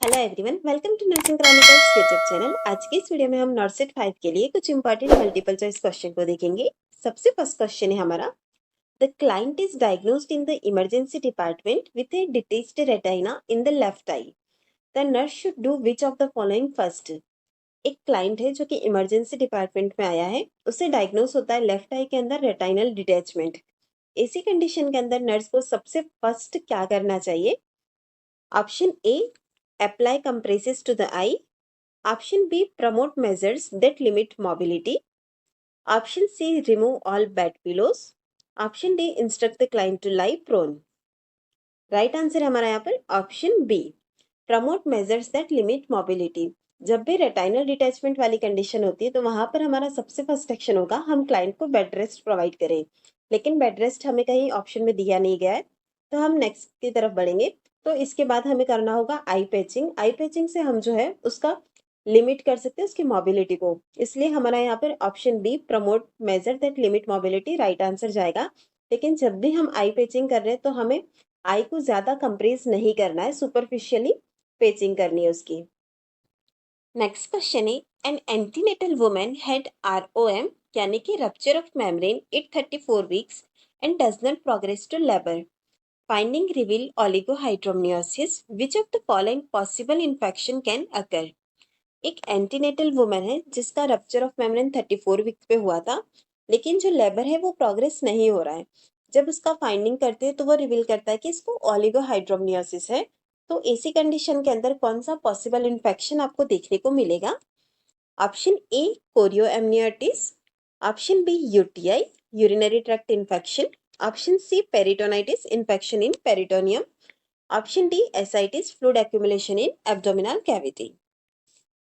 Hello everyone, welcome to nursing chronicles YouTube channel. आज की इस वीडियो में हम नॉर्सेट 5 के लिए कुछ इंपॉर्टेंट मल्टीपल चॉइस क्वेश्चन को देखेंगे। सबसे फर्स्ट क्वेश्चन है हमारा, the client is diagnosed in the emergency department with A detached retina in the left I. The nurse should do which of the following first. एक client है जो कि emergency department में आया है, उसे डायग्नोस होता है लेफ्ट आई के अंदर रेटाइनल डिटैचमेंट। ऐसी कंडीशन के अंदर नर्स को सबसे फर्स्ट क्या करना चाहिए? Option A, apply compresses to the eye. Option B, promote measures that limit mobility. Option C, remove all bed pillows. Option D, instruct the client to lie prone. Right answer है हमारा यहाँ पर option B, promote measures that limit mobility. जब भी retinal detachment वाली condition होती है तो वहां पर हमारा सबसे फर्स्ट एक्शन होगा हम क्लाइंट को बेड रेस्ट प्रोवाइड करें, लेकिन बेड रेस्ट हमें कहीं ऑप्शन में दिया नहीं गया है, तो हम नेक्स्ट की तरफ बढ़ेंगे। तो इसके बाद हमें करना होगा आई पैचिंग। आई पैचिंग से हम जो है उसका लिमिट कर सकते हैं उसकी मोबिलिटी को, इसलिए हमारा यहाँ पर option B, promote measure that limit mobility, right answer जाएगा। लेकिन जब भी हम आई पैचिंग कर रहे हैं तो हमें आई को ज्यादा कंप्रेस नहीं करना है, सुपरफिशियली पेचिंग करनी है उसकी। नेक्स्ट क्वेश्चन है, an antenatal women had ROM यानी कि rupture of membrane at 34 weeks and does not progress to labour. Finding reveal oligohydramnios, which of the following possible infection can occur. एक एंटीनेटल वुमेन है जिसका rupture of membrane 34 weeks पे हुआ था, लेकिन जो लेबर है वो प्रोग्रेस नहीं हो रहा है। जब उसका फाइंडिंग करते हैं तो वो रिवील करता है कि इसको ओलिगोहाइड्रोमनियोसिस है। तो ऐसी कंडीशन के अंदर कौन सा पॉसिबल इन्फेक्शन आपको देखने को मिलेगा? Option A, chorioamnionitis. Option B, UTI, urinary tract infection. Option C, peritonitis, infection in peritoneum. Option D, ascites, fluid accumulation in abdominal cavity.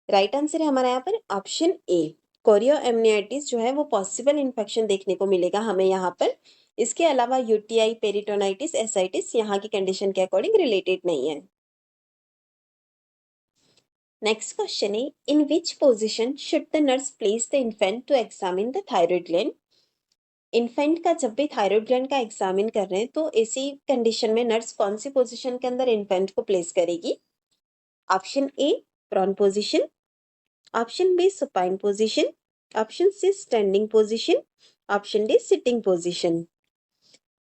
Right answer है हमारा यहाँ पर ऑप्शन ए, कोरियोएमनियाइटिस जो है वो पॉसिबल इन्फेक्शन देखने को मिलेगा हमें यहाँ पर। इसके अलावा यूटीआई, पेरिटोनाइटिस, एसाइटिस यहाँ की कंडीशन के अकॉर्डिंग रिलेटेड नहीं है। नेक्स्ट क्वेश्चन है, in which position should the nurse place the infant to examine the thyroid gland. Infant का जब भी थायराइड ग्लैंड का एग्जामिन कर रहे हैं तो ऐसी कंडीशन में नर्स कौन सी पोजिशन के अंदर इन्फेंट को प्लेस करेगी? Option A, prone position. Option B, supine position. Option C, standing position. Option D, sitting position.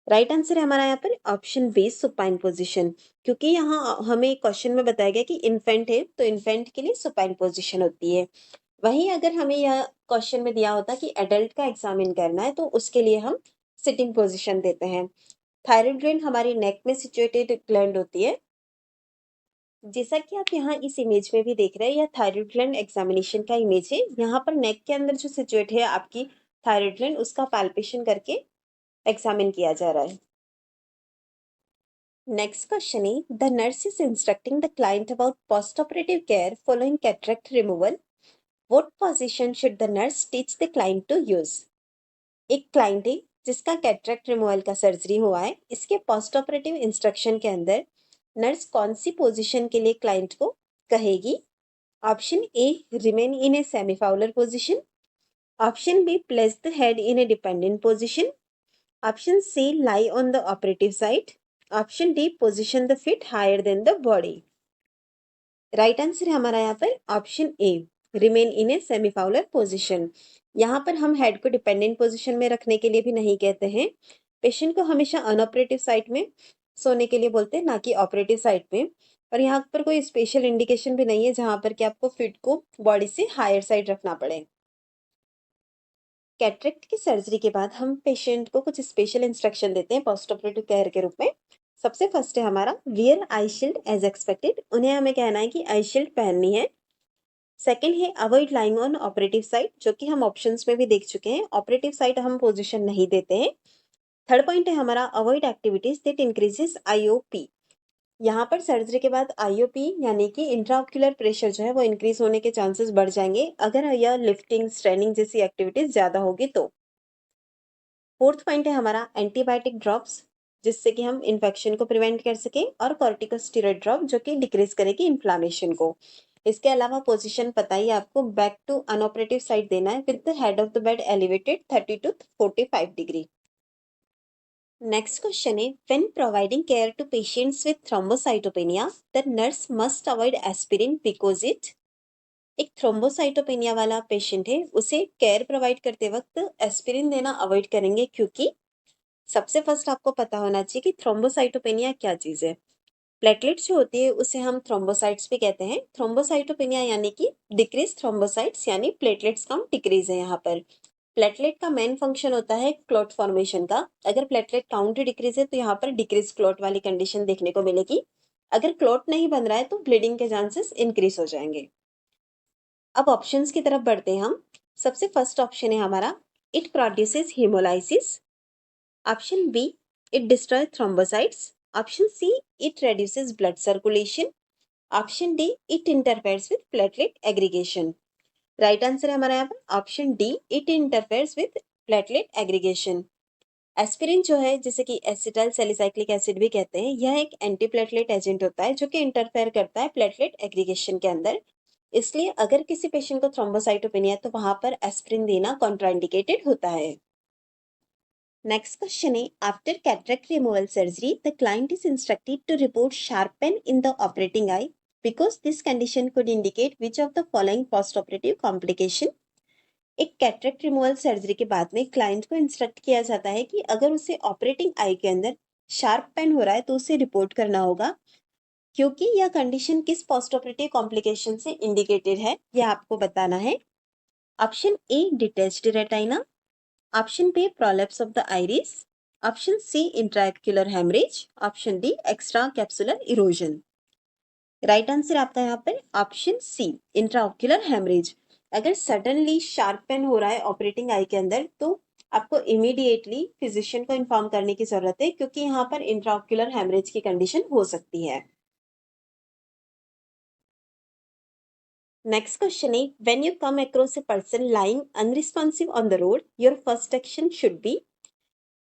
Right answer है हमारा यहाँ पर ऑप्शन बी, सुपाइन पोजीशन, क्योंकि यहाँ हमें क्वेश्चन में बताया गया कि इन्फेंट है तो इन्फेंट के लिए सुपाइन पोजीशन होती है। वहीं अगर हमें यह क्वेश्चन में दिया होता कि एडल्ट का एग्जामिन करना है तो उसके लिए हम सिटिंग पोजीशन देते हैं। थायराइड ग्लैंड हमारी नेक में सिचुएटेड ग्लैंड होती है। जैसा कि आप यहाँ इस इमेज में भी देख रहे हैं, यह थायराइड ग्लैंड एग्जामिनेशन का इमेज है। यहाँ पर नेक के अंदर जो सिचुएट है आपकी थायराइड ग्लैंड, उसका पैल्पेशन करके एग्जामिन किया जा रहा है। नेक्स्ट क्वेश्चन है, the nurse is instructing the client about post operative care following cataract removal. What position should the nurse teach the client to use. एक क्लाइंट है जिसका कैटरेक्ट रिमूवल का सर्जरी हुआ है, इसके पोस्ट ऑपरेटिव इंस्ट्रक्शन के अंदर नर्स कौन सी पोजीशन के लिए क्लाइंट को कहेगी? Option A, remain in a semi Fowler position. Option B, place the head in a dependent position. Option C, lie on the operative side. Option D, position the feet higher than the body. Right answer है हमारा यहाँ पर option A, remain in a semi Fowler position. यहाँ पर हम head को dependent position में रखने के लिए भी नहीं कहते हैं। पेशेंट को हमेशा अनऑपरेटिव साइड में सोने के लिए बोलते हैं, ना कि ऑपरेटिव साइड में। और यहाँ पर कोई स्पेशल इंडिकेशन भी नहीं है जहाँ पर कि आपको फिट को बॉडी से हायर साइड रखना पड़े। कैटरेक्ट की सर्जरी के बाद हम पेशेंट को कुछ स्पेशल इंस्ट्रक्शन देते हैं पोस्ट ऑपरेटिव केयर के रूप में। सबसे फर्स्ट है हमारा, वियर आई शील्ड एज एक्सपेक्टेड। उन्हें हमें कहना है कि आई शील्ड पहननी है। सेकंड है, avoid lying on operative side, जो कि हम ऑप्शंस में भी देख चुके हैं, ऑपरेटिव साइड हम पोजीशन नहीं देते हैं। थर्ड पॉइंट है हमारा, avoid activities that increases IOP. यहाँ पर सर्जरी के बाद आईओपी यानी कि इंट्राऑक्यूलर प्रेशर जो है वो इंक्रीज होने के चांसेस बढ़ जाएंगे अगर यह लिफ्टिंग, स्ट्रेनिंग जैसी एक्टिविटीज ज्यादा होगी तो। फोर्थ पॉइंट है हमारा, एंटीबायोटिक ड्रॉप्स, जिससे कि हम इन्फेक्शन को प्रिवेंट कर सके, और कॉर्टिकोस्टेरॉइड ड्रॉप जो कि डिक्रीज करेगी इन्फ्लामेशन को। इसके अलावा पोजीशन पता ही आपको, बैक टू अनऑपरेटिव साइड देना है with the head of the bed elevated 30 to 45 degree. Next question है when providing care to patients with thrombocytopenia the nurse must avoid aspirin because it. एक थ्रोम्बोसाइटोपेनिया वाला पेशेंट है, उसे care provide करते वक्त aspirin देना अवॉइड करेंगे क्योंकि सबसे फर्स्ट आपको पता होना चाहिए कि थ्रोम्बोसाइटोपेनिया क्या चीज है। प्लेटलेट्स जो होती है उसे हम थ्रोम्बोसाइट्स भी कहते हैं। थ्रोम्बोसाइटोपेनिया यानी कि डिक्रीज थ्रोम्बोसाइट्स यानी प्लेटलेट्स काउंट डिक्रीज है। यहाँ पर प्लेटलेट का मेन फंक्शन होता है क्लॉट फॉर्मेशन का। अगर प्लेटलेट काउंट डिक्रीज है तो यहाँ पर डिक्रीज क्लॉट वाली कंडीशन देखने को मिलेगी। अगर क्लॉट नहीं बन रहा है तो ब्लीडिंग के चांसेस इंक्रीज हो जाएंगे। अब ऑप्शंस की तरफ बढ़ते हैं हम। सबसे फर्स्ट ऑप्शन है हमारा it produces haemolysis. Option B it destroy thrombocytes. Option C it reduces blood circulation। Option D it interferes with platelet aggregation. Right answer है हमारा यहाँ पर option D it interferes with platelet aggregation. Aspirin जो है जिसे कि acetyl salicylic acid भी कहते हैं, यह एक एंटीप्लेटलेट एजेंट होता है जो कि इंटरफेयर करता है प्लेटलेट एग्रीगेशन के अंदर। इसलिए अगर किसी पेशेंट को थ्रोम्बोसाइटोपेनिया है तो वहां पर एस्पिरिन देना कॉन्ट्राइंडिकेटेड होता है। नेक्स्ट क्वेश्चन है after cataract removal surgery the client is instructed to report sharp pain in the operating eye because this condition could indicate which of the following post operative complication. एक cataract removal surgery के बाद में client को instruct किया जाता है कि अगर उसे ऑपरेटिंग आई के अंदर शार्प पेन हो रहा है तो उसे रिपोर्ट करना होगा, क्योंकि यह कंडीशन किस पोस्ट ऑपरेटिव कॉम्प्लिकेशन से इंडिकेटेड है यह आपको बताना है। Option A detached retina. Option B prolapse of the iris. Option C intraocular haemorrhage. Option D extra capsular erosion. Right answer आपका यहाँ पर ऑप्शन सी इंट्राओक्युलर हेमरेज। अगर सडनली शार्प पेन हो रहा है ऑपरेटिंग आई के अंदर तो आपको इमीडिएटली फिजिशियन को इन्फॉर्म करने की जरूरत है, क्योंकि यहाँ पर इंट्राओक्युलर हेमरेज की कंडीशन हो सकती है। नेक्स्ट क्वेश्चन है when you come across a person lying unresponsive on the road your first action should be.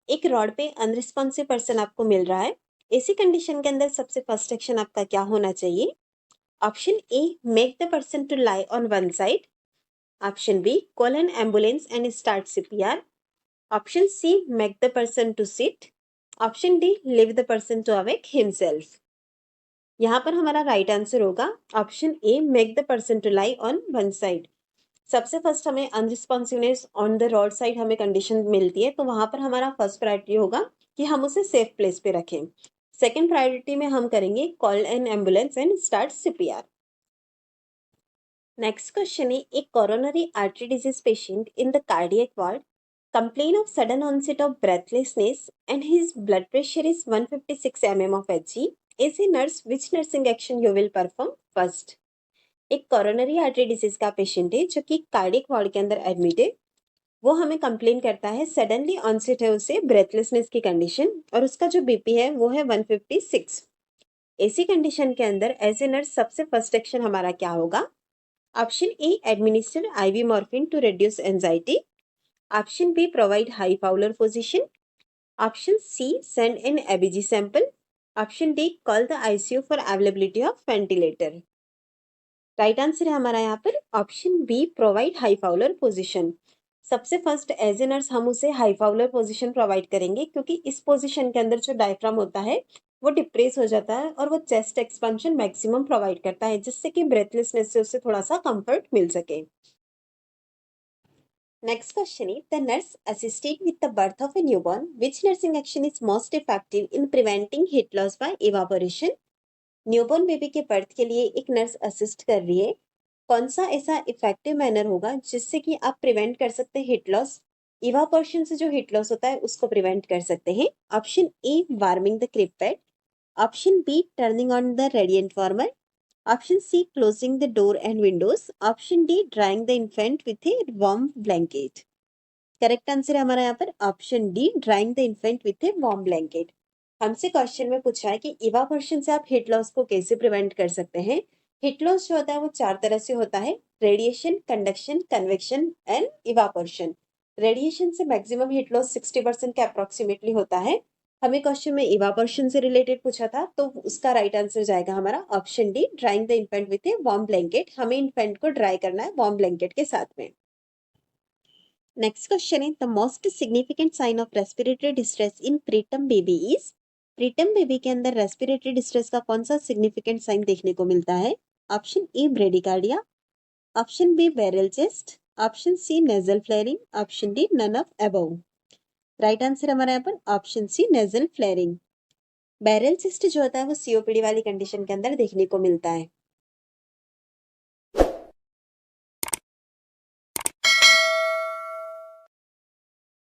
एक रोड पे अनरिस्पॉन्सिव पर्सन आपको मिल रहा है, ऐसी कंडीशन के अंदर सबसे फर्स्ट एक्शन आपका क्या होना चाहिए। Option A make the person to lie on one side. Option B call an ambulance and start CPR. Option C make the person to sit. Option D leave the person to awake himself. यहाँ पर हमारा right answer होगा option A make the person to lie on one side. सबसे first हमें unresponsiveness on the road side हमें condition मिलती है तो वहां पर हमारा फर्स्ट प्रायोरिटी होगा कि हम उसे सेफ प्लेस पे रखें। सेकेंड प्रायोरिटी में हम करेंगे call an ambulance and start CPR. Next question है एक coronary artery disease patient in the cardiac ward complain of sudden onset of breathlessness and his blood pressure is 156 mm of Hg. As a nurse, which nursing action you will perform first? एक coronary artery disease का patient है जो कि cardiac ward के अंदर admit है। वो हमें कंप्लेन करता है सडनली ऑनसेट है उसे ब्रेथलेसनेस की कंडीशन और उसका जो बीपी है वो है 156। ऐसी कंडीशन के अंदर एज ए नर्स सबसे फर्स्ट एक्शन हमारा क्या होगा। Option A administer IV morphine to reduce anxiety. Option B provide high Fowler position. Option C send an ABG sample. Option D call the ICU for availability of ventilator. Right answer है हमारा यहाँ पर option B provide high Fowler position. सबसे first as a nurse हम उसे high Fowler position provide करेंगे, क्योंकि इस पोजिशन के अंदर जो डायफ्राम होता है वो डिप्रेस हो जाता है और वो चेस्ट एक्सपेंशन मैक्सिमम प्रोवाइड करता है, जिससे कि ब्रेथलेसनेस से उसे थोड़ा सा कंफर्ट मिल सके। Next question is the nurse assisted with the birth of a newborn. Which nursing action is most effective in preventing heat loss by evaporation? Newborn baby के बर्थ के लिए एक नर्स असिस्ट कर रही है। कौन सा ऐसा इफेक्टिव मैनर होगा जिससे कि आप प्रिवेंट कर सकते हैं हीट लॉस। इवापोरेशन से जो हीट लॉस होता है उसको प्रिवेंट कर सकते हैं। Option A warming the crib pad. Option B turning on the radiant warmer. Option C closing the door and windows. Option D drying the infant with a warm blanket. Correct answer है हमारा यहाँ पर option D drying the infant with a warm blanket. हमसे question में पूछा है कि evaporation से आप हीट लॉस को कैसे प्रिवेंट कर सकते हैं। हीट लॉस जो होता है वो चार तरह से होता है, radiation, conduction, convection and evaporation. Radiation से मैक्सिमम हीट लॉस 60% के अप्रोक्सीमेटली होता है। हमें क्वेश्चन में इवापोरेशन से रिलेटेड पूछा था तो उसका राइट आंसर जाएगा हमारा option D drying the infant with a warm blanket. हमें इन्फेंट को ड्राई करना है वार्म ब्लैंकेट के साथ में। नेक्स्ट क्वेश्चन है the most significant sign of respiratory distress in preterm baby is. Preterm baby के अंदर रेस्पिरेटरी डिस्ट्रेस का कौन सा सिग्निफिकेंट साइन देखने को मिलता है? Option A bradycardia, option B barrel chest, option C nasal flaring, option D none of above. Right answer हमारा यहाँ पर option C nasal flaring. Barrel chest जो होता है वो सीओपीडी वाली कंडीशन के अंदर देखने को मिलता है।